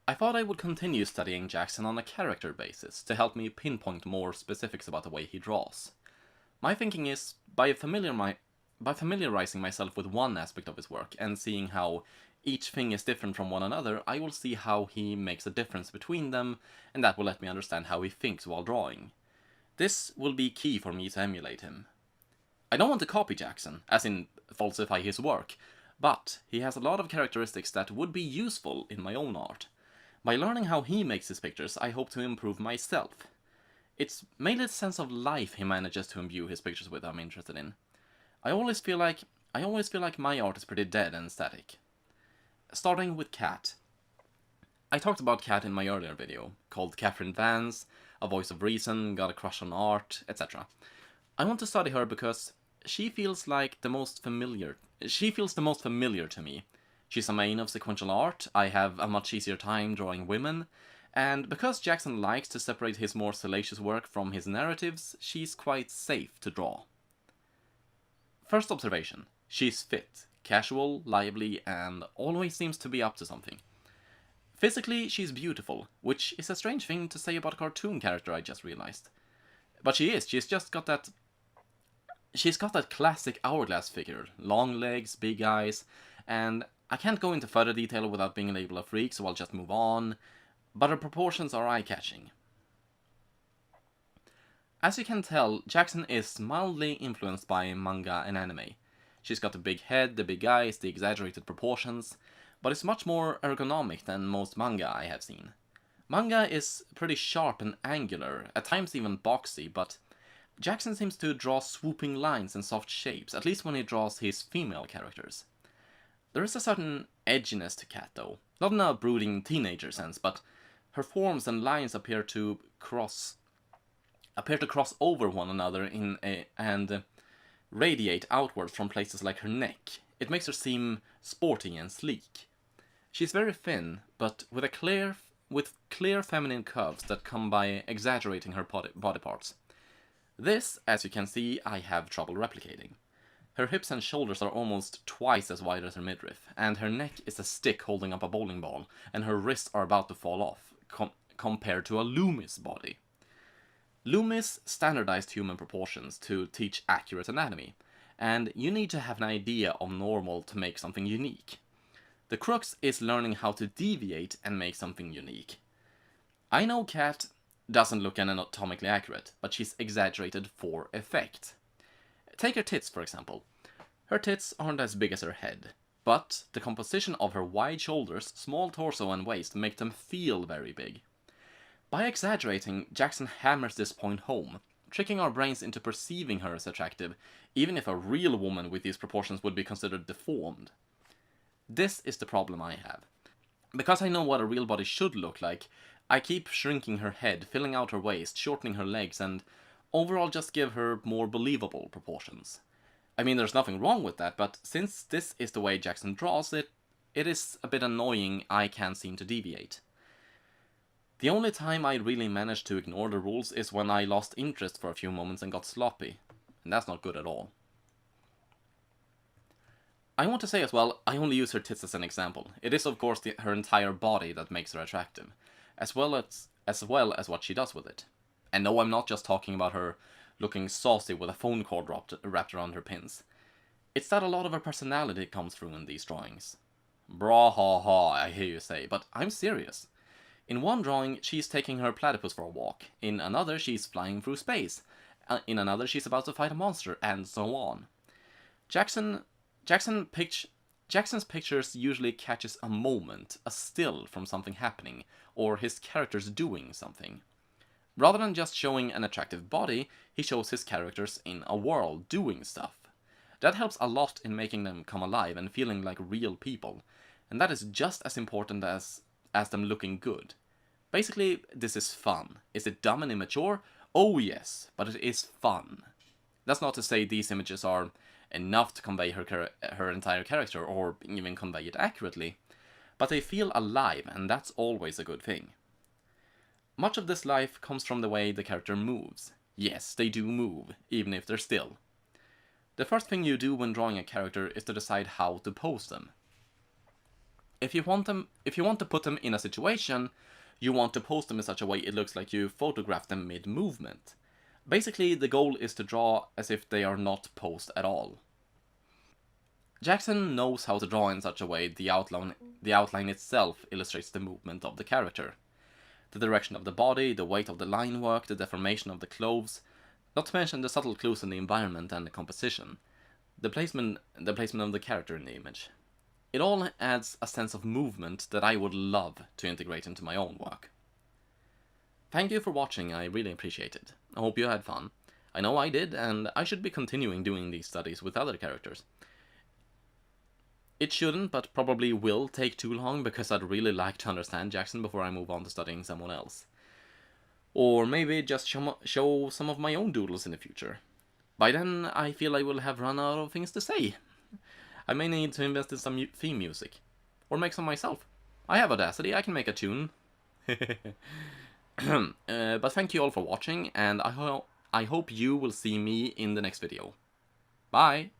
I thought I would continue studying Jackson on a character basis to help me pinpoint more specifics about the way he draws. My thinking is, by familiarizing myself with one aspect of his work and seeing how each thing is different from one another, I will see how he makes a difference between them, and that will let me understand how he thinks while drawing. This will be key for me to emulate him. I don't want to copy Jackson, as in falsify his work, but he has a lot of characteristics that would be useful in my own art. By learning how he makes his pictures, I hope to improve myself. It's mainly the sense of life he manages to imbue his pictures with I'm interested in. I always feel like my art is pretty dead and static. Starting with Kat. I talked about Kat in my earlier video, called Catherine Vance, A Voice of Reason, Got a Crush on Art, etc. I want to study her because she feels the most familiar to me. She's a main of sequential art, I have a much easier time drawing women, and because Jackson likes to separate his more salacious work from his narratives, she's quite safe to draw. First observation, she's fit, casual, lively, and always seems to be up to something. Physically, she's beautiful, which is a strange thing to say about a cartoon character, I just realized. But she's got that classic hourglass figure, long legs, big eyes, and I can't go into further detail without being a label a freak, so I'll just move on, but her proportions are eye-catching. As you can tell, Jackson is mildly influenced by manga and anime. She's got the big head, the big eyes, the exaggerated proportions, but it's much more ergonomic than most manga I have seen. Manga is pretty sharp and angular, at times even boxy, but Jackson seems to draw swooping lines and soft shapes, at least when he draws his female characters. There is a certain edginess to Kat though, not in a brooding teenager sense, but her forms and lines appear to cross over one another and radiate outwards from places like her neck. It makes her seem sporty and sleek. She's very thin, but with clear feminine curves that come by exaggerating her body parts. This, as you can see, I have trouble replicating. Her hips and shoulders are almost twice as wide as her midriff, and her neck is a stick holding up a bowling ball, and her wrists are about to fall off, compared to a Loomis body. Loomis standardized human proportions to teach accurate anatomy, and you need to have an idea of normal to make something unique. The crux is learning how to deviate and make something unique. I know Kat doesn't look anatomically accurate, but she's exaggerated for effect. Take her tits, for example. Her tits aren't as big as her head, but the composition of her wide shoulders, small torso and waist make them feel very big. By exaggerating, Jackson hammers this point home, tricking our brains into perceiving her as attractive, even if a real woman with these proportions would be considered deformed. This is the problem I have. Because I know what a real body should look like, I keep shrinking her head, filling out her waist, shortening her legs, and overall just give her more believable proportions. I mean, there's nothing wrong with that, but since this is the way Jackson draws it, it is a bit annoying I can't seem to deviate. The only time I really managed to ignore the rules is when I lost interest for a few moments and got sloppy, and that's not good at all. I want to say as well, I only use her tits as an example. It is of course her entire body that makes her attractive, as well as what she does with it. And no, I'm not just talking about her looking saucy with a phone cord wrapped around her pins. It's that a lot of her personality comes through in these drawings. Bra ha ha, I hear you say, but I'm serious. In one drawing, she's taking her platypus for a walk. In another, she's flying through space. In another, she's about to fight a monster, and so on. Jackson's pictures usually catches a moment, a still from something happening, or his characters doing something. Rather than just showing an attractive body, he shows his characters in a world doing stuff. That helps a lot in making them come alive and feeling like real people, and that is just as important as them looking good. Basically, this is fun. Is it dumb and immature? Oh yes, but it is fun. That's not to say these images are enough to convey her entire character, or even convey it accurately, but they feel alive, and that's always a good thing. Much of this life comes from the way the character moves. Yes, they do move, even if they're still. The first thing you do when drawing a character is to decide how to pose them. If you want to put them in a situation, you want to pose them in such a way it looks like you photographed them mid-movement. Basically, the goal is to draw as if they are not posed at all. Jackson knows how to draw in such a way the outline itself illustrates the movement of the character. The direction of the body, the weight of the line work, the deformation of the clothes, not to mention the subtle clues in the environment and the composition, the placement of the character in the image. It all adds a sense of movement that I would love to integrate into my own work. Thank you for watching, I really appreciate it. I hope you had fun. I know I did, and I should be continuing doing these studies with other characters. It shouldn't, but probably will take too long, because I'd really like to understand Jackson before I move on to studying someone else. Or maybe just show some of my own doodles in the future. By then, I feel I will have run out of things to say. I may need to invest in some theme music. Or make some myself. I have Audacity, I can make a tune. But thank you all for watching, and I hope you will see me in the next video. Bye!